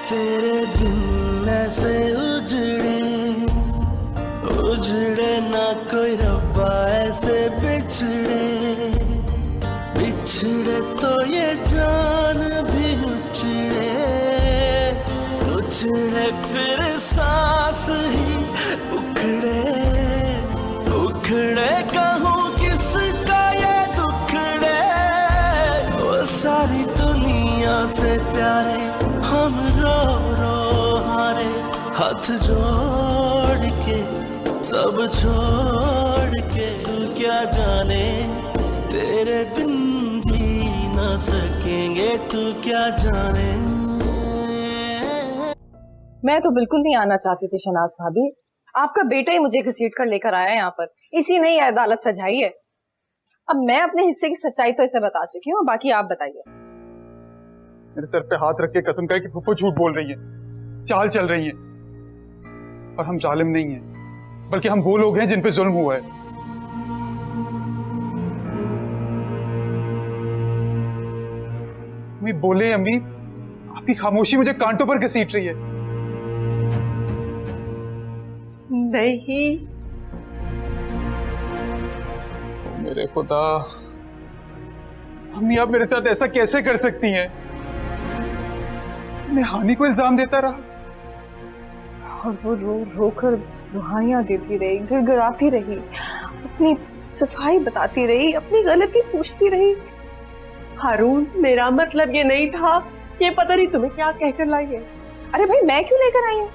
तेरे बिन ऐसे उजड़े ना कोई रब्बा ऐसे बिछड़े तो ये जान भी उछड़े फिर सांस ही उखड़े कहूँ किसका ये दुखड़े। वो सारी दुनिया से प्यारे हम रो हारे, हाथ जोड़ के सब छोड़ के। तू क्या जाने तेरे बिन जी ना सकेंगे, तू क्या जाने। मैं तो बिल्कुल नहीं आना चाहती थी शनाज भाभी, आपका बेटा ही मुझे घसीट कर लेकर आया यहाँ पर, इसी ने अदालत सजाई है। अब मैं अपने हिस्से की सच्चाई तो इसे बता चुकी हूँ, बाकी आप बताइए। मेरे सर पे हाथ रख के कसम खाए कि फूफो झूठ बोल रही है, चाल चल रही है। और हम जालिम नहीं हैं, बल्कि हम वो लोग हैं जिन पे जुल्म हुआ है। अम्मी बोले, अम्मी आपकी खामोशी मुझे कांटों पर घसीट रही है। नहीं, मेरे खुदा, अम्मी आप मेरे साथ ऐसा कैसे कर सकती हैं? मैं हानि को इल्जाम देता रहा और वो रो रो कर दुहाइयां देती रही, गिड़गिड़ाती रही, अपनी सफाई बताती रही, अपनी गलती पूछती रही। हारून, मेरा मतलब ये नहीं था, ये पता नहीं तुम्हें क्या कहकर लाई है। अरे भाई, मैं क्यों लेकर आई हूँ?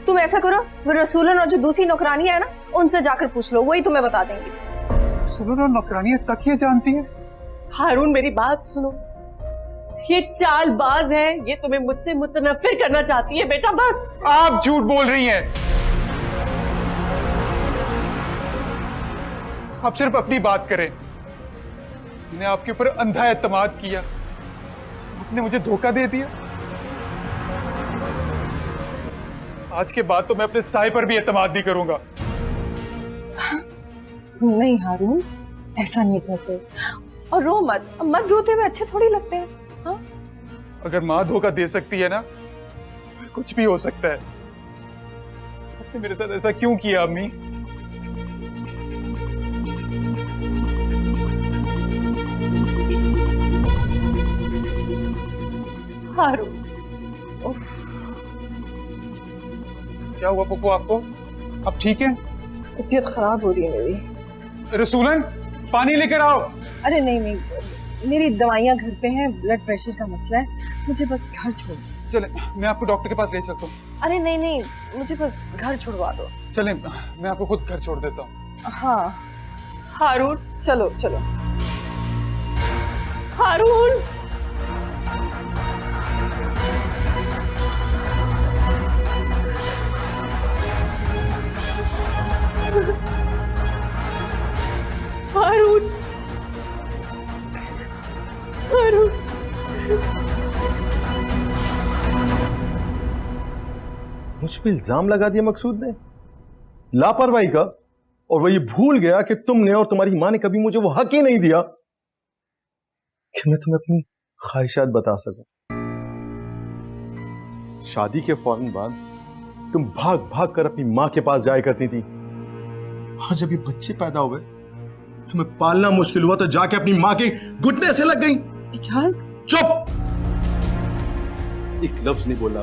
तुम ऐसा करो, वो रसूलन और जो दूसरी नौकरानी है ना, उनसे जाकर पूछ लो, वही तुम्हें बता देंगी। रसूलन और नौकरानियां तक ये जानती हैं? हारून, मेरी बात सुनो, ये चालबाज है, ये तुम्हें मुझसे मुतनफिर करना चाहती है बेटा, बस। आप झूठ बोल रही हैं। आप सिर्फ अपनी बात करें। मैंने आपके ऊपर अंधा एतमाद किया, आपने मुझे धोखा दे दिया। आज के बाद तो मैं अपने साए पर भी एतमाद नहीं करूंगा। नहीं हारून, ऐसा नहीं करते। और रो मत, मत रोते हुए अच्छे थोड़ी लगते हैं। हाँ? अगर माँ धोखा दे सकती है ना, तो फिर कुछ भी हो सकता है। आपने मेरे साथ ऐसा क्यों किया अम्मी? हारून, क्या हुआ पप्पू आपको? आप ठीक हैं? तबीयत खराब हो रही है मेरी। रसूलन, पानी लेकर आओ। अरे नहीं नहीं, मेरी दवाइयाँ घर पे हैं, ब्लड प्रेशर का मसला है, मुझे बस घर छोड़। चले, मैं आपको डॉक्टर के पास ले सकता हूँ। अरे नहीं नहीं, मुझे बस घर छुड़वा दो। चले, मैं आपको खुद घर छोड़ देता हूँ। हाँ हारून, चलो चलो। हारून, हारून, हारून। मुझ पे इल्जाम लगा दिया मकसूद ने लापरवाही का, और वो ये भूल गया कि तुमने और तुम्हारी माँ ने कभी मुझे वो हक ही नहीं दिया कि मैं तुम्हें अपनी ख्वाहिशात बता सकूं। शादी के फौरन बाद तुम भाग भाग कर अपनी माँ के पास जाया करती थी, और जब ये बच्चे पैदा हुए, तुम्हें पालना मुश्किल हुआ तो जाके अपनी माँ के घुटने से लग गई। इजाज, चुप! एक लफ्ज नहीं बोला।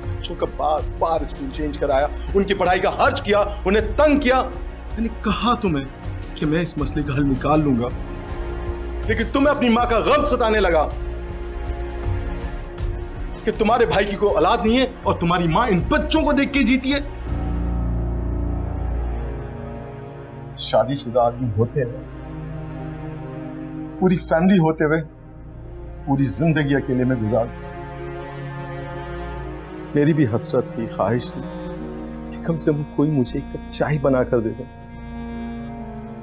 बच्चों का बार बार स्कूल चेंज कराया, उनकी पढ़ाई का खर्च किया, उन्हें तंग किया। मैंने कहा तुम्हें कि मैं इस मसले का हल निकाल लूंगा, लेकिन तुम्हें अपनी माँ का गम सताने लगा कि तुम्हारे भाई की कोई औलाद नहीं है और तुम्हारी माँ इन बच्चों को देख के जीती है। शादीशुदा आदमी होते हुए, पूरी फैमिली होते हुए, पूरी जिंदगी अकेले में गुजार। मेरी भी हसरत थी, ख्वाहिश थी कि कम से कम कोई मुझे एक कप चाय बना कर दे दे,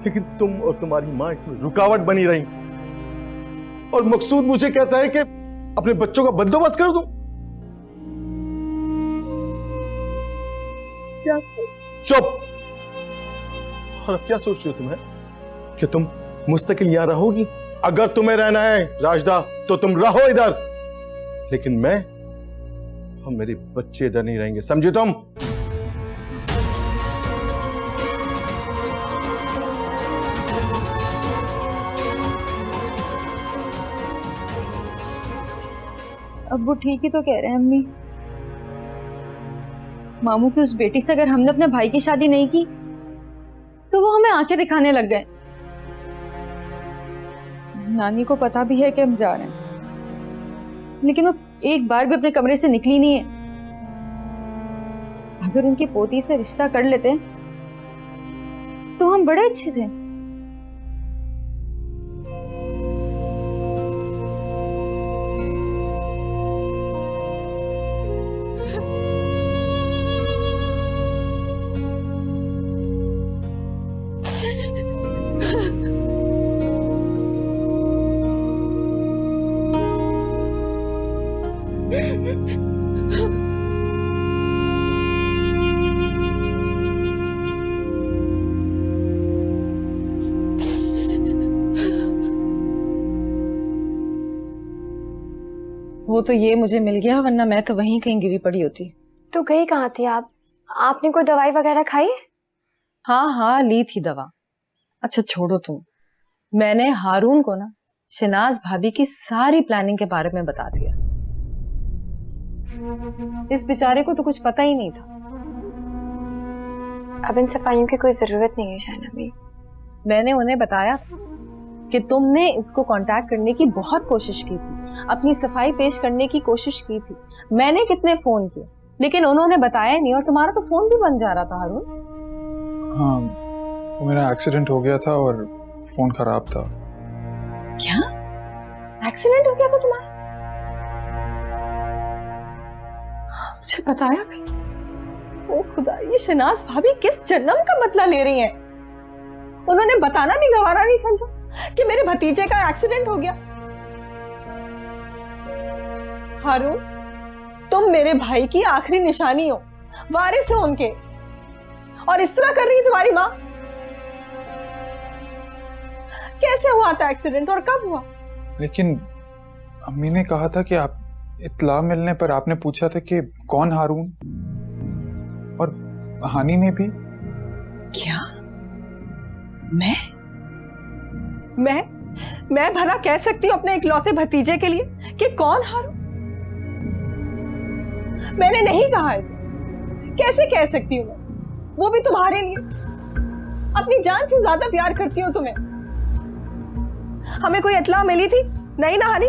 लेकिन तुम और तुम्हारी माँ इसमें रुकावट बनी रही। और मकसूद मुझे कहता है कि अपने बच्चों का बंदोबस्त कर दूं। चुप! और अब क्या सोच रही हो तुम्हें कि तुम मुस्तकिल यहां रहोगी? अगर तुम्हें रहना है राजदा, तो तुम रहो इधर, लेकिन मैं और मेरे बच्चे इधर नहीं रहेंगे, समझे तुम? अब वो ठीक ही तो कह रहे हैं अम्मी। मामू की उस बेटी से अगर हमने अपने भाई की शादी नहीं की तो वो हमें आंखें दिखाने लग गए। नानी को पता भी है कि हम जा रहे हैं, लेकिन वो एक बार भी अपने कमरे से निकली नहीं है। अगर उनकी पोती से रिश्ता कर लेते तो हम बड़े अच्छे थे। वो तो ये मुझे मिल गया, वरना मैं तो वहीं कहीं गिरी पड़ी होती। तो गई कहाँ थी आप? आपने कोई दवाई वगैरह खाई? हाँ हाँ, ली थी दवा। अच्छा छोड़ो तुम, मैंने हारून को ना शनाज भाभी की सारी प्लानिंग के बारे में बता दिया। इस बेचारे को तो कुछ पता ही नहीं था। अब इन सफाइयों की कोई जरूरत नहीं है शाहनामी। मैंने उन्हें बताया था कि तुमने इसको कांटेक्ट करने की बहुत कोशिश की थी, अपनी सफाई पेश करने की कोशिश की थी। मैंने कितने फोन किए, लेकिन उन्होंने बताया नहीं, और तुम्हारा तो फोन भी बंद जा रहा था हारून। हाँ, वो मेरा एक्सीडेंट हो गया था और फोन खराब था। क्या एक्सीडेंट हो गया था तुम्हारा? मुझे बताया भी? ओ खुदा, ये शनाज भाभी किस जन्म का बदला ले रही हैं? उन्होंने बताना भी गवारा नहीं समझा कि मेरे भतीजे का एक्सीडेंट हो गया। हारून, तुम मेरे भाई की आखिरी निशानी हो, वारिस हो उनके, और इस तरह कर रही है तुम्हारी माँ। कैसे हुआ था एक्सीडेंट और कब हुआ? लेकिन अम्मी ने कहा था कि आप इत्ला मिलने पर आपने पूछा था कि कौन हारून, और हानी ने भी। क्या? मैं भला कह सकती हूँ अपने इकलौते भतीजे के लिए कि कौन हारून? मैंने नहीं कहा ऐसे। कैसे कह सकती हूँ मैं? वो भी तुम्हारे लिए। अपनी जान से ज्यादा प्यार करती हूँ तुम्हें। हमें कोई इत्ला मिली थी? नहीं ना हानी?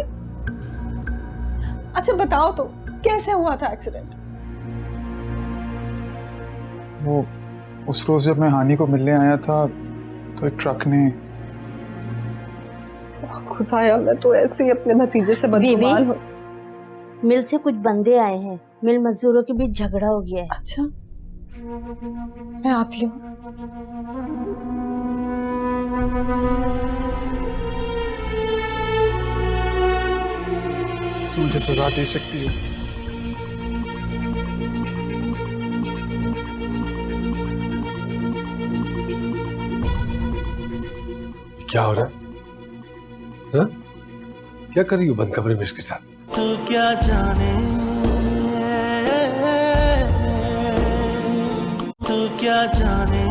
अच्छा बताओ तो, कैसे हुआ था एक्सीडेंट? वो उस रोज जब मैं हानी को मिलने आया था तो एक ट्रक ने। खुदाया, मैं तो ऐसे ही अपने भतीजे से बदगुमान हूँ। मिल से कुछ बंदे आए हैं, मिल मजदूरों के बीच झगड़ा हो गया है। अच्छा, मैं आती हूँ। तुम मुझे सजा दे सकती हो। क्या हो रहा है? हाँ? क्या कर रही हो बंद कमरे में इसके साथ? तू क्या जाने, तू क्या जाने।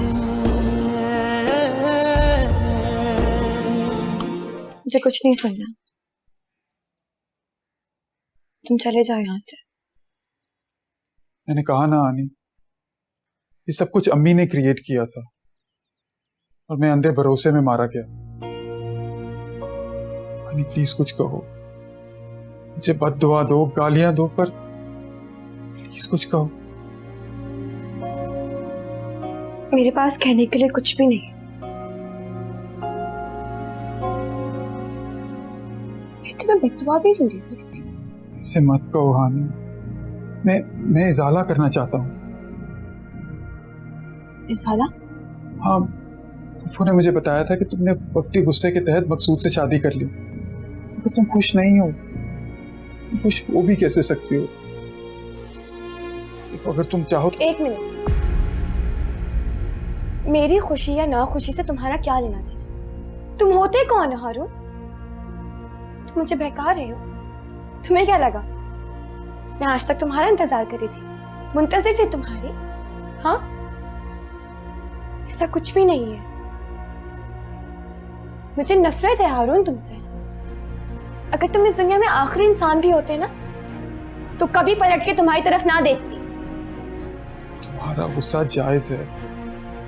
मुझे कुछ नहीं सुनना, तुम चले जाओ यहाँ से। मैंने कहा ना हानी, ये सब कुछ अम्मी ने क्रिएट किया था और मैं अंधे भरोसे में मारा गया। हानी प्लीज कुछ कहो, मुझे बद्दुआ दो, गालियां दो, पर प्लीज कुछ कहो। मेरे पास कहने के लिए कुछ भी नहीं। मैं तुम्हें बददुआ भी नहीं दे सकती। इससे मत कहो हानी, मैं इजाला करना चाहता हूँ। इजाला? हाँ, फूफू ने मुझे बताया था कि तुमने वक्ती गुस्से के तहत मकसूद से शादी कर ली, पर तुम खुश नहीं हो। तुम खुश हो भी कैसे सकती हो? अगर तुम चाहो तो। एक मिनट, मेरी खुशी या ना खुशी से तुम्हारा क्या लेना देना? तुम होते कौन हो हारून? तुम मुझे बहका रहे हो? तुम्हें क्या लगा मैं आज तक तुम्हारा इंतजार करी थी, मुंतजिर थी तुम्हारी। हाँ, ऐसा कुछ भी नहीं है। मुझे नफरत है हारून तुमसे। अगर तुम इस दुनिया में आखिरी इंसान भी होते ना, तो कभी पलट के तुम्हारी तरफ ना देखती। तुम्हारा गुस्सा जायज है,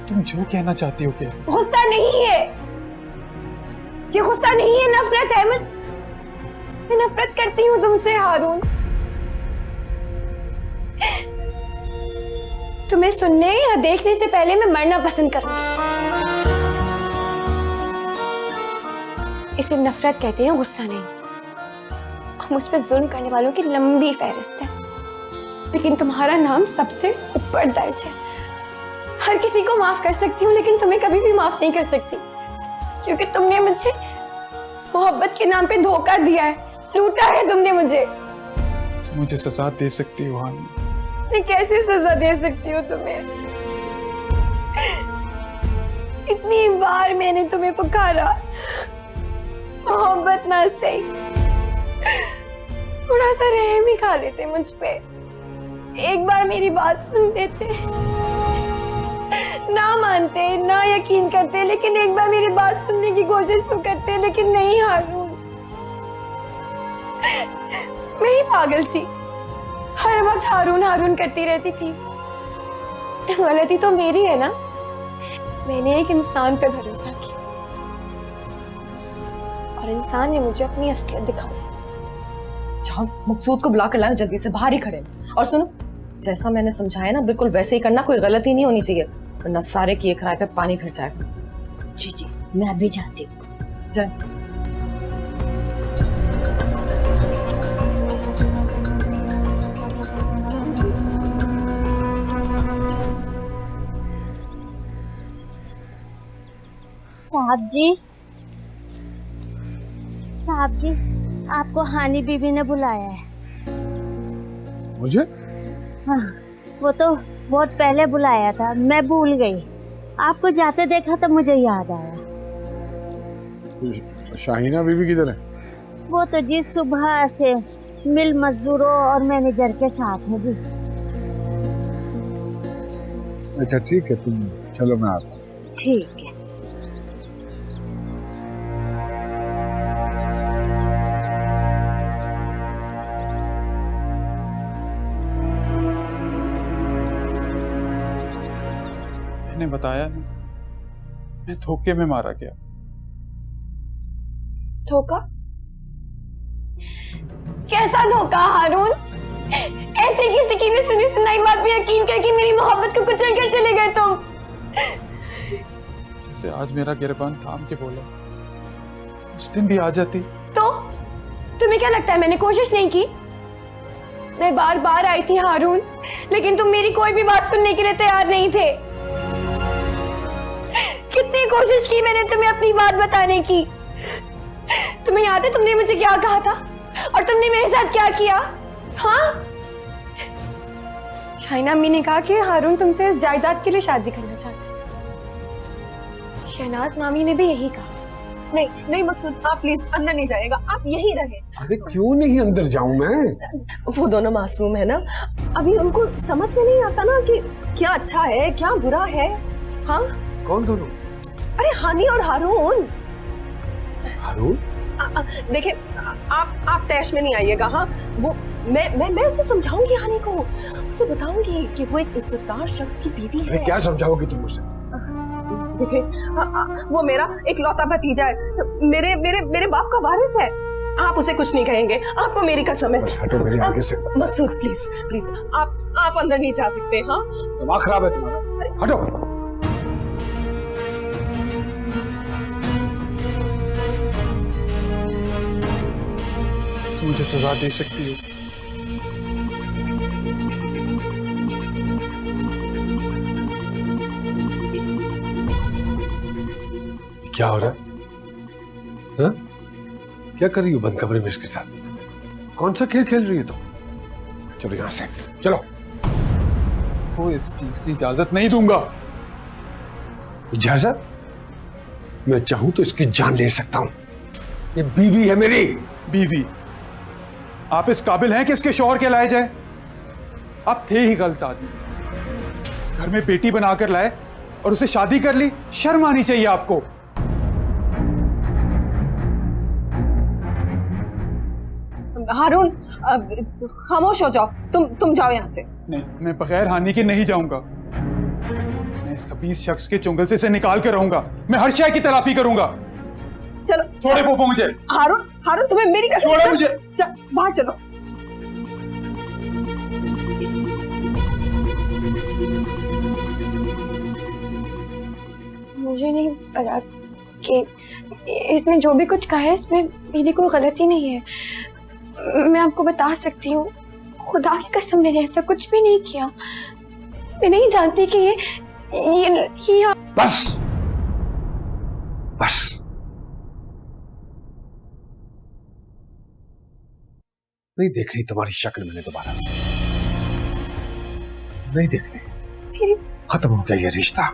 तुम जो कहना चाहती हो कह लो। गुस्सा नहीं है, ये गुस्सा नहीं है, नफरत है। मैं नफरत करती हूँ तुमसे हारून। तुम्हें सुनने या देखने से पहले मैं मरना पसंद करूंगी। इसे नफरत कहते हैं, गुस्सा नहीं। मुझ पर जुल्म करने वालों की लंबी फहरिस्त है, लेकिन तुम्हारा नाम सबसे ऊपर दर्ज है। हर किसी को माफ कर सकती हूँ, लेकिन तुम्हें कभी भी माफ नहीं कर सकती, क्योंकि तुमने मुझे मोहब्बत के नाम पे धोखा दिया है, लूटा है तुमने मुझे। तुम मुझे सजा दे सकती हो हानी। मैं कैसे सजा दे सकती हूँ तुम्हें? इतनी बार मैंने तुम्हें पुकारा, मोहब्बत ना सही, थोड़ा सा रहम ही खा लेते मुझ पे। एक बार मेरी बात सुन लेते, ना मानते, ना यकीन करते, लेकिन एक बार मेरी बात सुनने की कोशिश तो करते। लेकिन नहीं हारून, मैं ही पागल थी, हर वक्त हारून हारून करती रहती थी। गलती तो मेरी है ना, मैंने एक इंसान पे भरोसा किया और इंसान ने मुझे अपनी असलियत दिखा दी। जाओ मकसूद को बुला कर लाओ, जल्दी से बाहर ही खड़े हैं। और सुनो, जैसा मैंने समझाया ना, बिल्कुल वैसे ही करना, कोई गलती नहीं होनी चाहिए, वरना सारे किए किराए पे पानी फिर जाएगा। जी जी, मैं अभी जाती हूँ। जाए। साहब जी, आपको हानी बीबी ने बुलाया है। मुझे? हाँ, वो तो बहुत पहले बुलाया था, मैं भूल गई। आपको जाते देखा तो मुझे याद आया। शाहीना बीबी किधर है? वो तो जी सुबह से मिल मजदूरों और मैनेजर के साथ है जी। अच्छा ठीक है, तुम चलो, मैं आता हूँ। ठीक है। मैंने बताया ना, मैं धोखे में मारा गया। धोखा? कैसा धोखा हारून? ऐसे किसी की भी सुनी सुनाई बात पे यकीन करके मेरी मोहब्बत को कुचल कर चले गए तुम। जैसे आज मेरा गिरबान थाम के बोला, उस दिन भी आ जाती। तो तुम्हें क्या लगता है मैंने कोशिश नहीं की? मैं बार बार आई थी हारून, लेकिन तुम मेरी कोई भी बात सुनने के लिए तैयार नहीं थे। कितनी कोशिश की मैंने तुम्हें अपनी बात बताने की। तुम्हें याद है तुमने मुझे क्या कहा था और तुमने मेरे साथ क्या किया? हाँ, शाहीना अम्मी ने कहा कि हारून तुमसे इस जायदाद के लिए शादी करना चाहता है। शहनाज मामी ने भी यही कहा। नहीं नहीं मकसूद, आप प्लीज अंदर नहीं जाइएगा, आप यहीं रहे। अरे क्यों नहीं अंदर जाऊं मैं? वो दोनों मासूम है ना, अभी उनको समझ में नहीं आता ना कि क्या अच्छा है क्या बुरा है। हाँ, कौन दोनों? अरे हानी और हारून। हारून? देखिए, आप तैश में नहीं आइएगा। हाँ, वो मैं उसे समझाऊंगी, हानी को उसे बताऊंगी कि वो एक इज्जतदार शख्स की बीवी है। क्या समझाओगी तुम उसे? देखिए, वो मेरा इकलौता भतीजा है, मेरे बाप का वारिस है। आप उसे कुछ नहीं कहेंगे, आपको मेरी कसम है। बस हटो मेरे आगे से। मकसूद प्लीज प्लीज, आप अंदर नहीं जा सकते। हाँ, दिमाग खराब है तुम्हारा, हटो। तुम मुझे सजा दे सकती हो। क्या हो रहा है? हाँ? क्या कर रही हो बंद कमरे में इसके साथ? कौन सा खेल खेल रही है तुम? चलो यहां से, चलो। वो इस चीज की इजाजत नहीं दूंगा। इजाजत? मैं चाहूं तो इसकी जान ले सकता हूं। ये बीवी है मेरी। बीवी? आप इस काबिल हैं कि इसके शौहर कहलाए जाए? आप थे ही गलत आदमी। घर में बेटी बनाकर लाए और उसे शादी कर ली। शर्म आनी चाहिए आपको। हारून, खामोश हो जाओ। तुम जाओ यहाँ से। नहीं, मैं बगैर हानि के नहीं जाऊंगा। मैं इस खबीस शख्स के चुंगल से इसे निकाल कर रहूंगा। मैं हर शय की तलाफी करूंगा। चलो छोड़े पोपो मुझे। हारून तुम्हें मेरी कसम। छोड़े मुझे। बाहर चलो। मुझे नहीं पता कि इसने जो भी कुछ कहा है इसमें मेरी कोई गलती नहीं है। मैं आपको बता सकती हूँ, खुदा की कसम मैंने ऐसा कुछ भी नहीं किया। मैं नहीं जानती कि ये बस बस। नहीं देख रही तुम्हारी शक्ल मैंने दोबारा, नहीं देख रही। खत्म हो गया ये रिश्ता।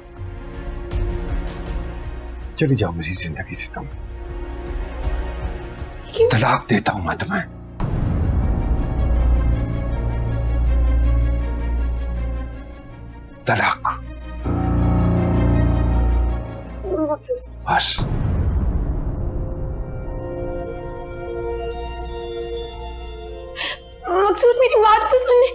चली जाओ मेरी जिंदगी से तुम। तलाक देता हूं मैं तुम्हें। तलाक। बस। मकसूद मेरी बात तो सुने।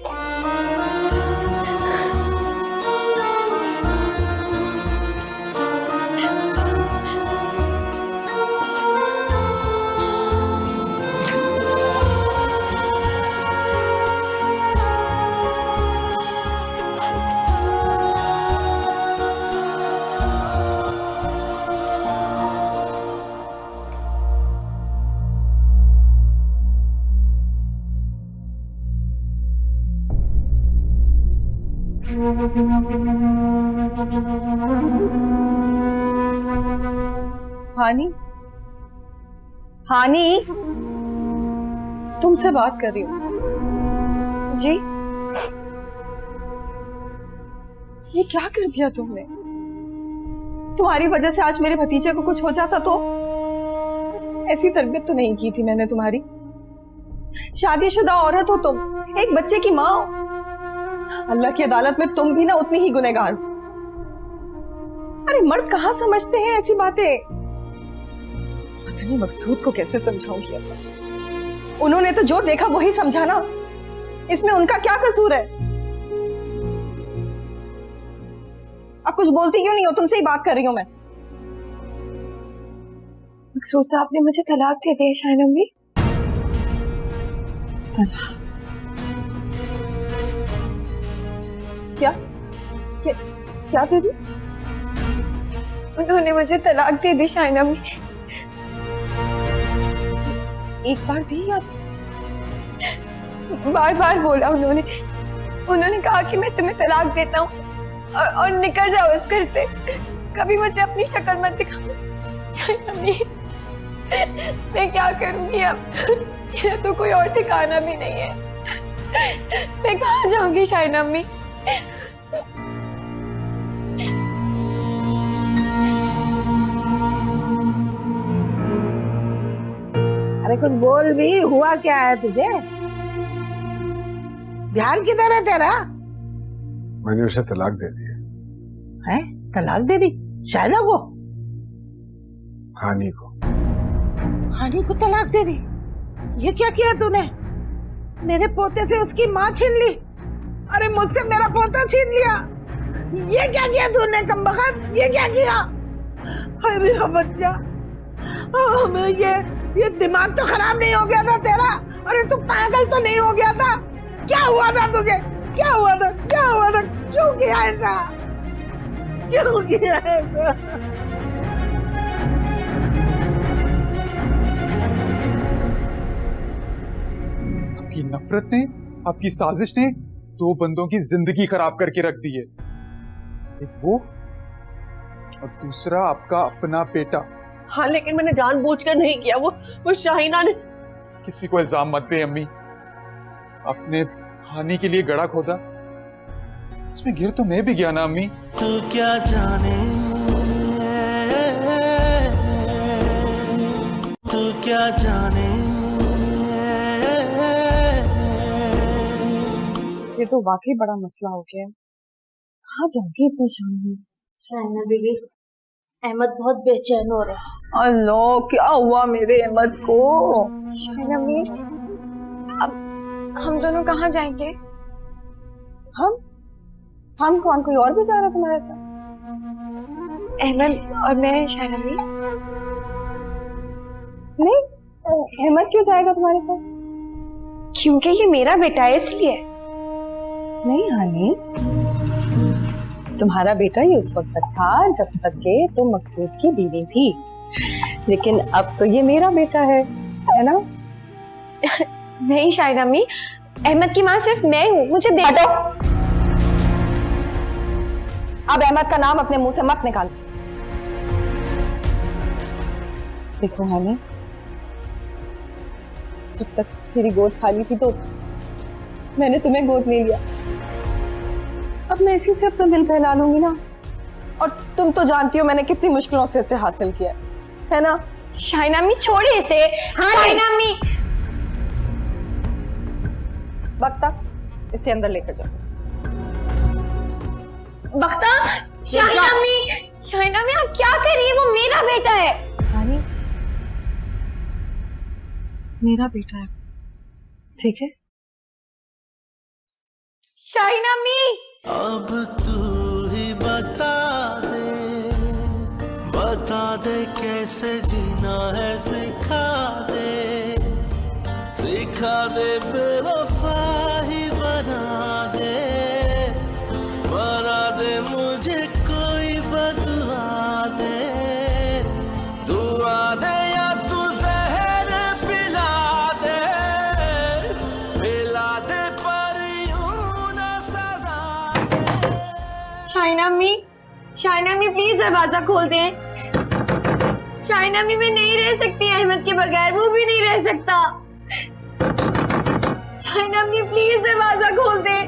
हानी, हानी, तुमसे बात कर रही हूँ। जी? ये क्या कर दिया तुमने? तुम्हारी वजह से आज मेरे भतीजे को कुछ हो जाता तो? ऐसी तरबियत तो नहीं की थी मैंने तुम्हारी। शादीशुदा औरत हो तुम, एक बच्चे की माँ हो। अल्लाह की अदालत में तुम भी ना उतनी ही गुनहगार हो। अरे मर्द कहाँ समझते हैं ऐसी बातें? पता नहीं मकसूद को कैसे समझाऊंगी अब। उन्होंने तो जो देखा वही समझा ना। इसमें उनका क्या कसूर है? अब कुछ बोलती क्यों नहीं हो? तुमसे ही बात कर रही हूं मैं। मकसूद साहब ने मुझे तलाक दे दिया शायना अम्मी। तलाक? क्या क्या क्या दे दी? उन्होंने मुझे तलाक दे दी शायना अम्मी। एक बार दी या बार बार बोला उन्होंने कहा कि मैं तुम्हें तलाक देता हूँ और निकल जाओ इस घर से। कभी मुझे अपनी शक्ल मत दिखाना शायना अम्मी। मैं क्या करूंगी अब? मेरा तो कोई और ठिकाना भी नहीं है। मैं कहाँ जाऊंगी शायना अम्मी? अरे कुछ बोल भी, हुआ क्या है तुझे? ध्यान किधर है तेरा? मैंने उसे तलाक दे दी है? तलाक दे दी? शायना को? हानि को। हानि को तलाक दे दी? ये क्या किया तूने? मेरे पोते से उसकी माँ छीन ली। अरे मुझसे मेरा पोता छीन लिया। ये क्या किया तूने कमबख्त? ये क्या किया? हाय मेरा बच्चा। हमें ये दिमाग तो खराब नहीं हो गया था तेरा? अरे तू पागल तो नहीं हो गया था? क्या हुआ था तुझे? क्या हुआ था? क्या हुआ था? क्यों किया ऐसा? क्यों किया ऐसा? आपकी नफरत ने, आपकी साजिश ने दो बंदों की जिंदगी खराब करके रख दी है। एक वो और दूसरा आपका अपना बेटा। हाँ लेकिन मैंने जानबूझकर नहीं किया। वो शाहीना ने। किसी को इल्जाम मत दे अम्मी। आपने हानि के लिए गड़ा खोदा, उसमें गिर तो मैं भी गया ना अम्मी। तू क्या जाने, तू क्या जाने, ये तो वाकई बड़ा मसला हो गया है। कहाँ जाऊंगी इतनी शाम में? शाइना बीबी, अहमद बहुत बेचैन हो रहा है। अल्लाह, क्या हुआ मेरे अहमद को? शाइना मी, अब हम दोनों कहाँ जाएंगे? हम कौन? कोई और भी जा रहा है तुम्हारे साथ? अहमद और मैं। शाइना मी, नहीं, अहमद क्यों जाएगा तुम्हारे साथ? क्योंकि ये मेरा बेटा है इसलिए। नहीं हानी, तुम्हारा बेटा ही उस वक्त तक था जब तक के तुम मकसूद की बीवी थी, लेकिन अब तो ये मेरा बेटा है ना? नहीं शाइना मी, अहमद की माँ सिर्फ मैं हूँ, मुझे हटो। अब अहमद का नाम अपने मुंह से मत निकाल। देखो हानी, जब तक मेरी गोद खाली थी तो मैंने तुम्हें गोद ले लिया। अब मैं इसी से अपना दिल बहला लूंगी ना। और तुम तो जानती हो मैंने कितनी मुश्किलों से इसे हासिल किया है ना? शाइना मी छोड़िए इसे। हाँ शाइना मी। बख्ता, इसे अंदर लेकर जाओ। बख्ता, शाइना मी आप क्या कर रही है? वो मेरा बेटा है। हानी, मेरा बेटा है, ठीक है? शाइना मी, अब तू ही बता दे कैसे जीना है, सिखा दे बेवफा ही बना दे मुझे कोई बदुआ दे, दुआ दे या तू जहर पिला दे पर यूं ना सजा दे। शाइना मी प्लीज दरवाजा खोल दे। शाइना मी, मैं नहीं रह सकती अहमद के बगैर, वो भी नहीं रह सकता। शाइना मी प्लीज दरवाजा खोल दे।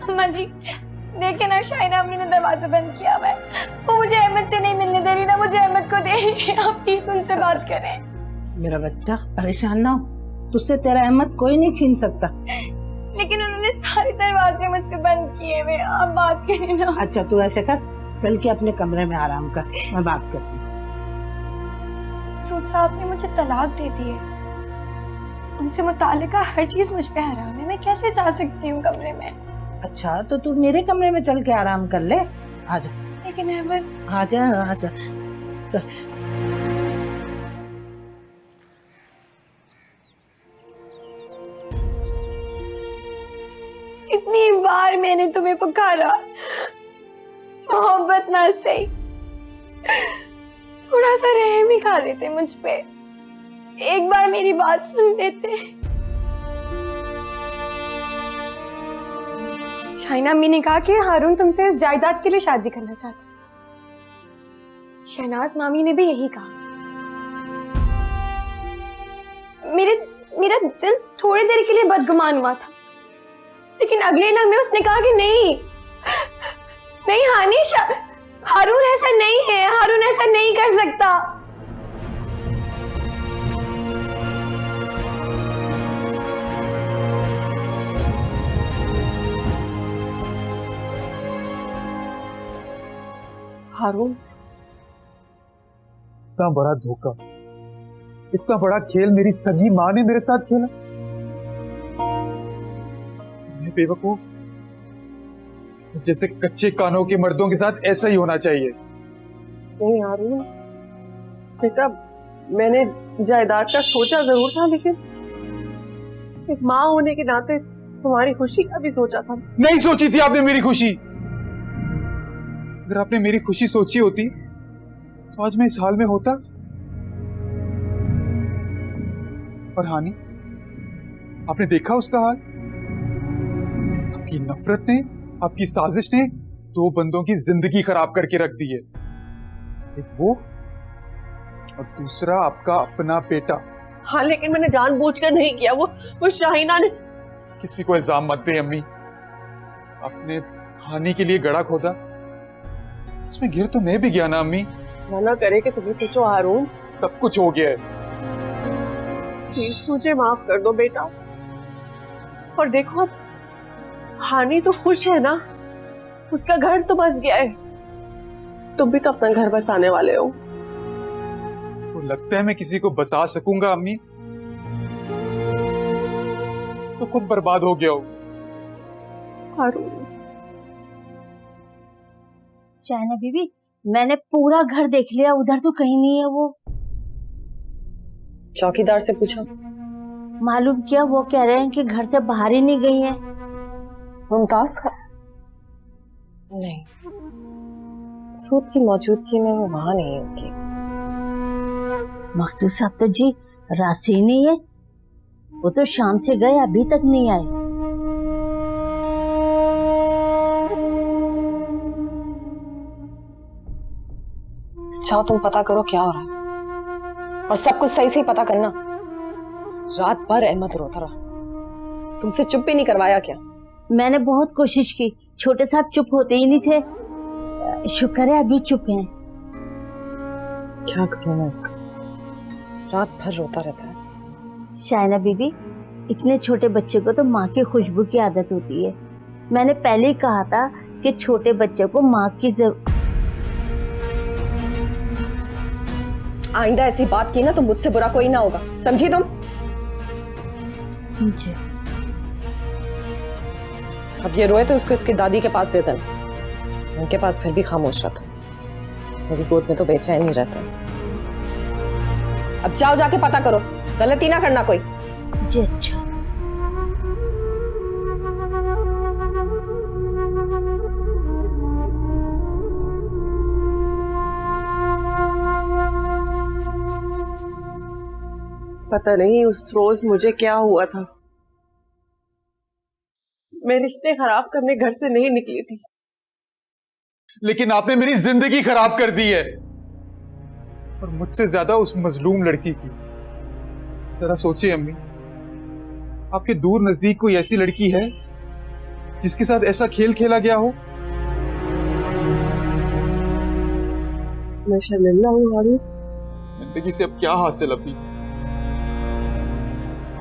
अम्मा जी देखे ना, शाइना अम्मी ने दरवाजा बंद किया हुआ है। वो मुझे अहमद से नहीं मिलने दे रही ना, मुझे अहमद को दे रही है। आप प्लीज उनसे बात करें। मेरा बच्चा परेशान ना हो, तुझसे तेरा अहमद कोई नहीं छीन सकता। लेकिन उन्होंने सारे दरवाजे मुझ पे बंद किए हुए। आप बात करें ना। अच्छा तू ऐसे कर, चल के अपने कमरे में आराम कर, मैं बात करती हूँ। सूद साहब ने मुझे तलाक दे दी है। उनसे मुतालिका हर चीज मुझ पे हराम है। मैं कैसे जा सकती हूँ कमरे में? अच्छा तो तू मेरे कमरे में चल के आराम कर ले, आजा। लेकिन अहमद, आजा चल। इतनी बार मैंने तुम्हें पुकारा, मोहब्बत ना सही, थोड़ा सा रहम ही खा लेते मुझ पे, एक बार मेरी बात सुन लेते। शाइना अम्मी ने कहा कि हारून तुमसे इस जायदाद के लिए शादी करना चाहता। शहनाज मामी ने भी यही कहा। मेरा दिल थोड़ी देर के लिए बदगुमान हुआ था, लेकिन अगले लम्हे उसने कहा कि नहीं हानी, हारून ऐसा नहीं है, हारून ऐसा नहीं कर सकता। हारून, इतना बड़ा धोखा, इतना बड़ा खेल मेरी सगी माँ ने मेरे साथ खेला। मैं बेवकूफ, जैसे कच्चे कानों के मर्दों के साथ ऐसा ही होना चाहिए। नहीं हारून बेटा, मैंने जायदाद का सोचा जरूर था, लेकिन एक माँ होने के नाते तुम्हारी खुशी का भी सोचा था। नहीं सोची थी आपने मेरी खुशी। अगर आपने मेरी खुशी सोची होती तो आज मैं इस हाल में होता। और हानि, आपने देखा उसका हाल? आपकी नफरत ने, आपकी साजिश ने दो बंदों की जिंदगी खराब करके रख दी है। एक वो और दूसरा आपका अपना बेटा। हाँ, लेकिन मैंने जानबूझकर नहीं किया। वो शाहिना ने। किसी को इल्जाम मत दे अम्मी। आपने हानि के लिए गड़ा खोदा, उसमें गिर तो मैं भी गया ना अम्मी। मना करे कि तुम्हें पूछो हारून। सब कुछ हो गया है। प्लीज मुझे माफ कर दो बेटा। और देखो अब हानि तो खुश है ना, उसका घर तो बस गया है, तुम भी तो अपना घर बसाने वाले हो। तो लगता है मैं किसी को बसा सकूंगा अम्मी, तो खुद बर्बाद हो गया हो। चाइना बीबी, मैंने पूरा घर देख लिया, उधर तो कहीं नहीं है वो। चौकीदार से पूछा? मालूम क्या, वो कह रहे हैं कि घर से बाहर ही नहीं गई है। मुमताज नहीं, सूद की मौजूदगी में वो वहां नहीं होगी। मखसूद साहब तो जी राशि ही नहीं है, वो तो शाम से गए अभी तक नहीं आए। जाओ तुम पता करो क्या हो रहा है, और सब कुछ सही से ही पता करना। रात भर अहमद रोता रहा, तुमसे चुप भी नहीं करवाया क्या? मैंने बहुत कोशिश की, छोटे साहब चुप होते ही नहीं थे, शुक्र है अभी चुप हैं। क्या करूं मैं इसका, रात भर रोता रहता है। शाइना बीबी, इतने छोटे बच्चे को तो माँ की खुशबू की आदत होती है। मैंने पहले ही कहा था कि छोटे बच्चे को माँ की आइंदा ऐसी बात की ना तो मुझसे बुरा कोई ना होगा, समझी तुम? जी। अब ये रोए तो उसको इसकी दादी के पास दे देना, उनके पास फिर भी खामोश रखा, मेरी गोद में तो बेचैन ही रहता है। अब जाओ जाके पता करो, गलती ना करना कोई। जी अच्छा। पता नहीं उस रोज मुझे क्या हुआ था, मैं रिश्ते खराब करने घर से नहीं निकली थी। लेकिन आपने मेरी जिंदगी खराब कर दी है, और मुझसे ज्यादा उस मजलूम लड़की की। जरा सोचिए अम्मी, आपके दूर नजदीक कोई ऐसी लड़की है जिसके साथ ऐसा खेल खेला गया हो? मैं शर्मिंदा हूँ हानी। जिंदगी से अब क्या हासिल अभी?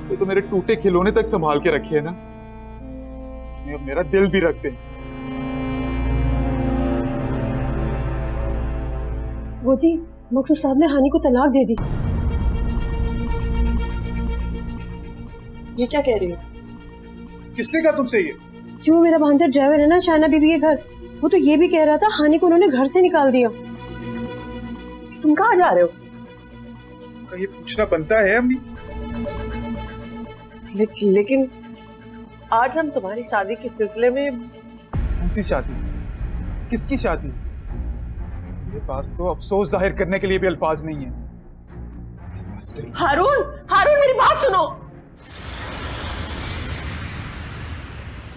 ये तो मेरे टूटे खिलौने तक संभाल के रखे है ना, अब मेरा दिल भी रख दे। वो जी, मकसूद साहब ने हानि को तलाक दे दी। ये क्या कह रही हो? किसने कहा तुमसे ये? जी वो मेरा भांजा ड्राइवर है ना शाइना बीबी के घर, वो तो ये भी कह रहा था हानि को उन्होंने घर से निकाल दिया। तुम कहाँ जा रहे हो? ये पूछना बनता है अम्मी? लेकिन आज हम तुम्हारी शादी के सिलसिले में। कौन सी शादी? किसकी शादी? मेरे पास तो अफसोस जाहिर करने के लिए भी अल्फाज नहीं है। हारून, हारून मेरी बात सुनो।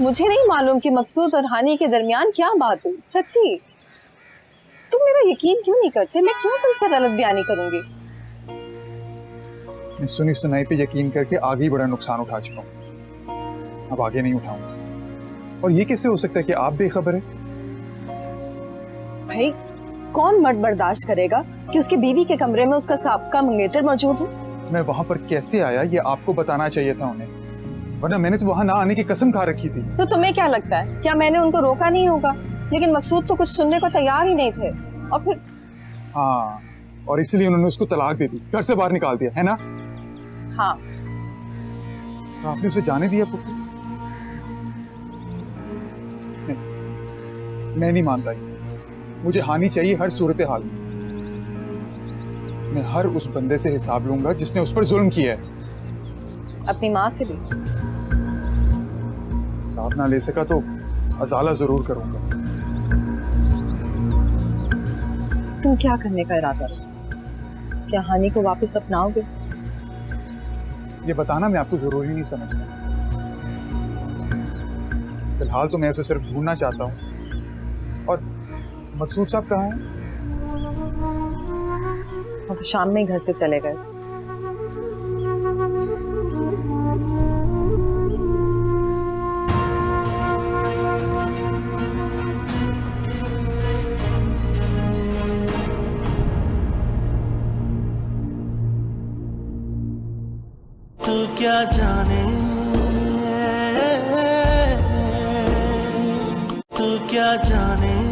मुझे नहीं मालूम कि मकसूद और हानि के दरमियान क्या बात हुई। सच्ची तुम मेरा यकीन क्यों नहीं करते? मैं क्यों तुमसे गलत बयानी करूंगी? मैं सुनी सुनाई पे यकीन करके आगे ही बड़ा नुकसान उठा चुका हूं, अब आगे नहीं उठाऊंगा। और ये कैसे हो सकता है कि आप बेखबर है? भाई कौन मर्द बर्दाश्त करेगा कि उसकी बीवी के कमरे में उसका साबका मंगेतर मौजूद हो? मैं वहां पर कैसे आया ये आपको बताना चाहिए था उन्हें, वरना मैंने तो वहां ना आने की कसम खा रखी थी। तो तुम्हें क्या लगता है, क्या मैंने उनको रोका नहीं होगा? लेकिन मकसूद तो कुछ सुनने को तैयार ही नहीं थे, और फिर हाँ, और इसलिए उन्होंने उसको तलाक दे दी, घर से बाहर निकाल दिया, है ना? हाँ। तो आपने उसे जाने दिया पुप्पी? नहीं, मैं नहीं मानता ये। मुझे हानि चाहिए हर सूरत हाल में। मैं हर उस बंदे से हिसाब लूंगा जिसने उस पर जुल्म किया है। अपनी माँ से भी हिसाब ना ले सका तो अजाला जरूर करूंगा। तुम क्या करने का इरादा रखते? क्या हानि को वापस अपनाओगे? ये बताना मैं आपको जरूरी नहीं समझता। फिलहाल तो मैं उसे सिर्फ ढूंढना चाहता हूँ। और मकसूद साहब कहाँ हैं? वो तो शाम में ही घर से चले गए। तू क्या जाने क्या जाने